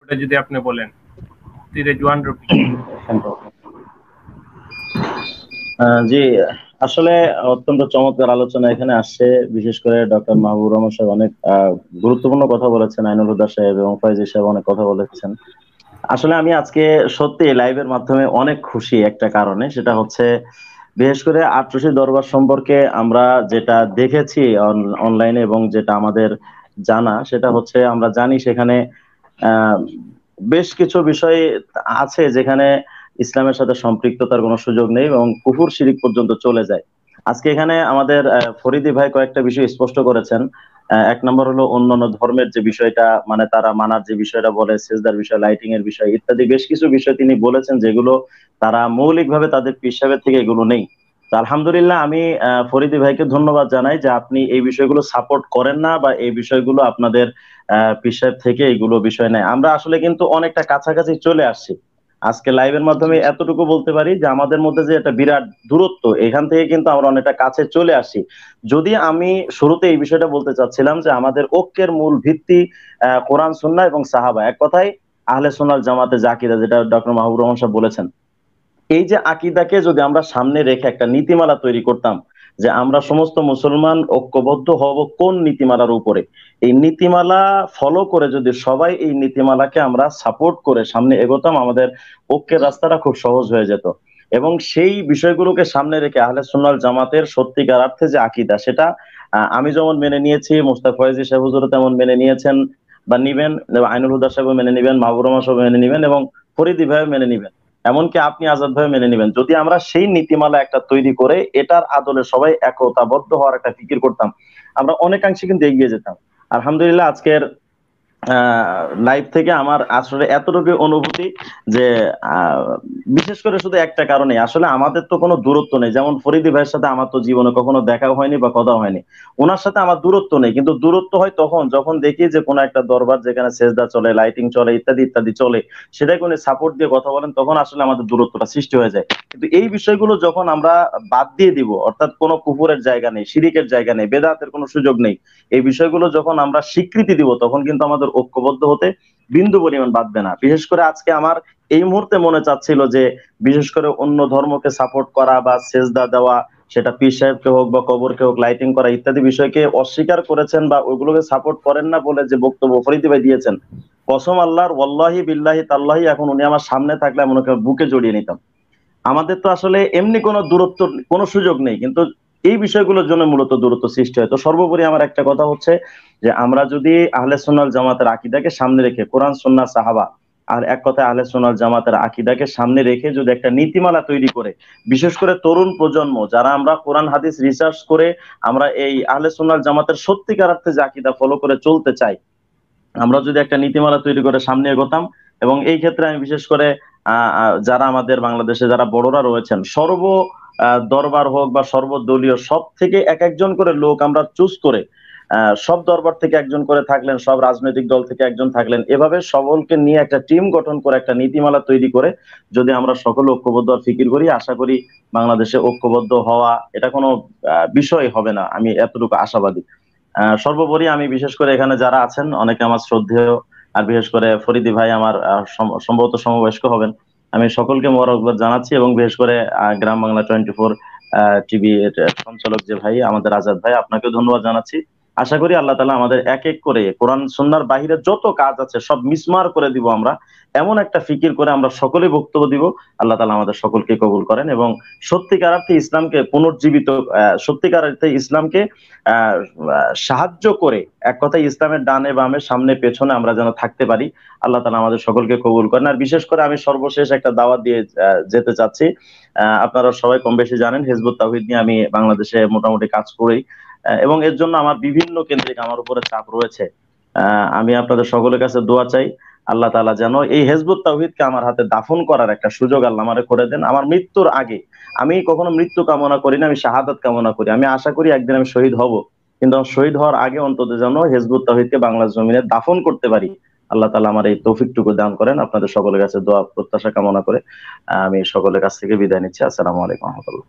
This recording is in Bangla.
ওটা যদি আপনি বলেন রেজওয়ান রফিক। জি, আসলে অত্যন্ত চমৎকার আলোচনা এখানে আসছে। বিশেষ করে ডক্টর মাহবুব রহমান সাহেব অনেক গুরুত্বপূর্ণ কথা বলেছেন, আইনুল হুদা সাহেব এবং ফয়জি সাহেব অনেক কথা বলেছেন। আসলে আমি আজকে সত্যি লাইভের মাধ্যমে অনেক খুশি একটা কারণে, সেটা হচ্ছে বিশেষ করে আটরশি দরবার সম্পর্কে আমরা যেটা দেখেছি অনলাইনে এবং যেটা আমাদের জানা, সেটা হচ্ছে আমরা জানি সেখানে আহ বেশ কিছু বিষয় আছে যেখানে ইসলামের সাথে সম্পৃক্ততার কোনো সুযোগ নেই এবং কুফর শিরিক পর্যন্ত চলে যায়। আজকে এখানে আমাদের ফরিদি ভাই কয়েকটা বিষয় স্পষ্ট করেছেন। এক নম্বর হলো অন্যান্য ধর্মের যে বিষয়টা, মানে তারা মানার যে বিষয়টা বলে, সেজদার বিষয়, লাইটিং এর বিষয় ইত্যাদি বেশ কিছু বিষয় তিনি বলেছেন যেগুলো তারা মৌলিকভাবে তাদের পীর সাহেবের থেকে এগুলো নেই। তো আলহামদুলিল্লাহ, আমি ফরিদি ভাইকে ধন্যবাদ জানাই যে আপনি এই বিষয়গুলো সাপোর্ট করেন না বা এই বিষয়গুলো আপনাদের পীর সাহেব থেকে এগুলো বিষয় নেই। আমরা আসলে কিন্তু অনেকটা কাছাকাছি চলে আসছি। আজকে লাইভের মাধ্যমে এতটুকু বলতে পারি যে আমাদের মধ্যে যে একটা বিরাট দূরত্ব, এখান থেকে কিন্তু আমরা অনেকটা কাছে চলে আসি। যদি আমি শুরুতে এই বিষয়টা বলতে চাচ্ছিলাম যে আমাদের ঐক্যের মূল ভিত্তি কোরআন সুন্নাহ এবং সাহাবা, এক কথায় আহলে সুন্নাত জামাতে যে আকীদা, যেটা ডক্টর মাহবুব রহমান সাহেব বলেছেন। এই যে আকিদাকে যদি আমরা সামনে রেখে একটা নীতিমালা তৈরি করতাম যে আমরা সমস্ত মুসলমান ঐক্যবদ্ধ হব কোন নীতিমালার উপরে, এই নীতিমালা ফলো করে যদি সবাই এই নীতিমালাকে আমরা সাপোর্ট করে সামনে এগোতাম, আমাদের ঐক্যের রাস্তাটা খুব সহজ হয়ে যেত। এবং সেই বিষয়গুলোকে সামনে রেখে আহলে সুন্নাত জামাতের সত্যিকার অর্থে যে আকিদা, সেটা আমি যেমন মেনে নিয়েছি, মুস্তাফা ফয়েজী সাহেব হুজুরও তেমন মেনে নিয়েছেন বা নিবেন, আইনুল হুদা সাহেব মেনে নিবেন, মাহবুব রহমান সাহেব মেনে নিবেন এবং ফরিদি ভাইও মেনে নিবেন, এমনকি আপনি আজাদ ভাই মেনে নিবেন। যদি আমরা সেই নীতিমালা একটা তৈরি করে এটার আদলে সবাই একতাবদ্ধ হওয়ার একটা ফিকির করতাম, আমরা অনেকাংশে কিন্তু এগিয়ে যেতাম। আলহামদুলিল্লাহ, আজকের লাইভ থেকে আমার আসলে এতটুকু অনুভূতি যে আহ, বিশেষ করে শুধু একটা কারণে, আসলে আমাদের তো কোনো দূরত্ব নেই। যেমন ফরিদি ভাইয়ের সাথে আমার তো জীবনে কখনো দেখাও হয়নি বা কথা হয়নি, ওনার সাথে আমার দূরত্ব নেই, কিন্তু দূরত্ব হয় তখন যখন দেখি যে কোনো একটা দরবার যেখানে সেজদা চলে, লাইটিং চলে, ইত্যাদি ইত্যাদি চলে, সেটাই কোনো সাপোর্ট দিয়ে কথা বলেন, তখন আসলে আমাদের দূরত্বটা সৃষ্টি হয়ে যায়। কিন্তু এই বিষয়গুলো যখন আমরা বাদ দিয়ে দিব, অর্থাৎ কোনো কুফুরের জায়গা নেই, শিরিকের জায়গা নেই, বেদাতের কোনো সুযোগ নেই, এই বিষয়গুলো যখন আমরা স্বীকৃতি দিব, তখন কিন্তু আমাদের ঐক্যবদ্ধ হতে বিন্দু পরিমাণ বাঁধবে না। বিশেষ করে আজকে আমার এই মুহূর্তে মনে চাচ্ছিল যে বিশেষ করে অন্য ধর্মকে সাপোর্ট করা বা সেজদা দেওয়া, সেটা পীর সাহেবকে হোক বা কবরকে হোক, লাইটিং করা ইত্যাদি বিষয়কে অস্বীকার করেছেন বা ওইগুলোকে সাপোর্ট করেন না বলে যে বক্তব্য ফরিদি ভাই দিয়েছেন, কসম আল্লাহর, ওয়াল্লাহি বিল্লাহি তাল্লাহি, এখন উনি আমার সামনে থাকলে মনে করেন বুকে জড়িয়ে নিতাম। আমাদের তো আসলে এমনি কোনো দূরত্ব, কোনো সুযোগ নেই, কিন্তু এই বিষয়গুলোর জন্য মূলত দূরত্ব সৃষ্টি হয়। তো সর্বোপরি আমার একটা কথা হচ্ছে যে আমরা যদি আহলে সুন্নাত জামাতের আকীদাকে সামনে রেখে, কোরআন সুন্নাহ সাহাবা, আর এক কথায় আহলে সুন্নাত জামাতের আকীদাকে সামনে রেখে যদি একটা নীতিমালা তৈরি করে, বিশেষ করে তরুণ প্রজন্ম যারা আমরা কোরআন হাদিস রিসার্চ করে আমরা এই আহলে সুন্নাত জামাতের সত্যিকার অর্থে যে আকীদা ফলো করে চলতে চাই, আমরা যদি একটা নীতিমালা তৈরি করে সামনে এগোতাম, এবং এই ক্ষেত্রে আমি বিশেষ করে যারা আমাদের বাংলাদেশে যারা বড়রা রয়েছেন, দরবার হোক বা সর্বদলীয়, সব থেকে এক একজন করে লোক আমরা চুজ করে, সব দরবার থেকে একজন করে থাকলেন, সব রাজনৈতিক দল থেকে একজন থাকলেন, এভাবে সকলকে নিয়ে একটা টিম গঠন করে একটা নীতিমালা তৈরি করে যদি আমরা সকলে ঐক্যবদ্ধ আর ফিকির করি, আশা করি বাংলাদেশে ঐক্যবদ্ধ হওয়া এটা কোনো বিষয় হবে না, আমি এতটুকু আশাবাদী। সর্বোপরি আমি বিশেষ করে এখানে যারা আছেন অনেকে আমার শ্রদ্ধেয়, আর বিশেষ করে ফরিদি ভাই আমার সম্ভবত সমবয়স্ক হবেন, আমি সকলকে মোবারকবাদ জানাচ্ছি। এবং বিশেষ করে গ্রাম বাংলা 24 টিভি সঞ্চালক যে ভাই আমাদের আজাদ ভাই, আপনাকেও ধন্যবাদ জানাচ্ছি। আশা করি আল্লাহ তাআলা আমাদের এক এক করে কোরআন সুন্নাহর বাহিরে যত কাজ আছে সব মিসমার করে দিব আমরা, এমন একটা ফিকির করে আমরা সকলে বক্তব্য দিব। আল্লাহ তাআলা আমাদের সকলকে কবুল করেন এবং সত্যিকার অর্থে ইসলামকে পুনর্জীবিত, সত্যিকার অর্থে ইসলামকে আহ সাহায্য করে, এক কথায় ইসলামের ডানে বামে সামনে পেছনে আমরা যেন থাকতে পারি। আল্লাহ তাআলা আমাদের সকলকে কবুল করেন। আর বিশেষ করে আমি সর্বশেষ একটা দাওয়াত দিয়ে যেতে চাচ্ছি। আপনারা সবাই কম বেশি জানেন হিজবুত তাওহীদ নিয়ে আমি বাংলাদেশে মোটামুটি কাজ করি, এবং এর জন্য আমার বিভিন্ন কেন্দ্রিক আমার উপরে চাপ রয়েছে। আমি আপনাদের সকলের কাছে দোয়া চাই, আল্লাহ তাআলা যেন এই হিজবুত তাওহীদকে আমার হাতে দাফন করার একটা সুযোগ আল্লাহ আমারে করে দেন আমার মৃত্যুর আগে। আমি কখনো মৃত্যু কামনা করি না, আমি শাহাদাত কামনা করি। আমি আশা করি একদিন আমি শহীদ হব, কিন্তু আমার শহীদ হওয়ার আগে অন্তত যেন হিজবুত তাওহীদকে বাংলার জমিনে দাফন করতে পারি। আল্লাহ তাআলা আমার এই তৌফিকটুকু দান করেন। আপনাদের সকলের কাছে দোয়া প্রত্যাশা কামনা করে আমি সকলের কাছ থেকে বিদায় নিচ্ছি। আসসালামু আলাইকুম ওয়া রাহমাতুল্লাহ।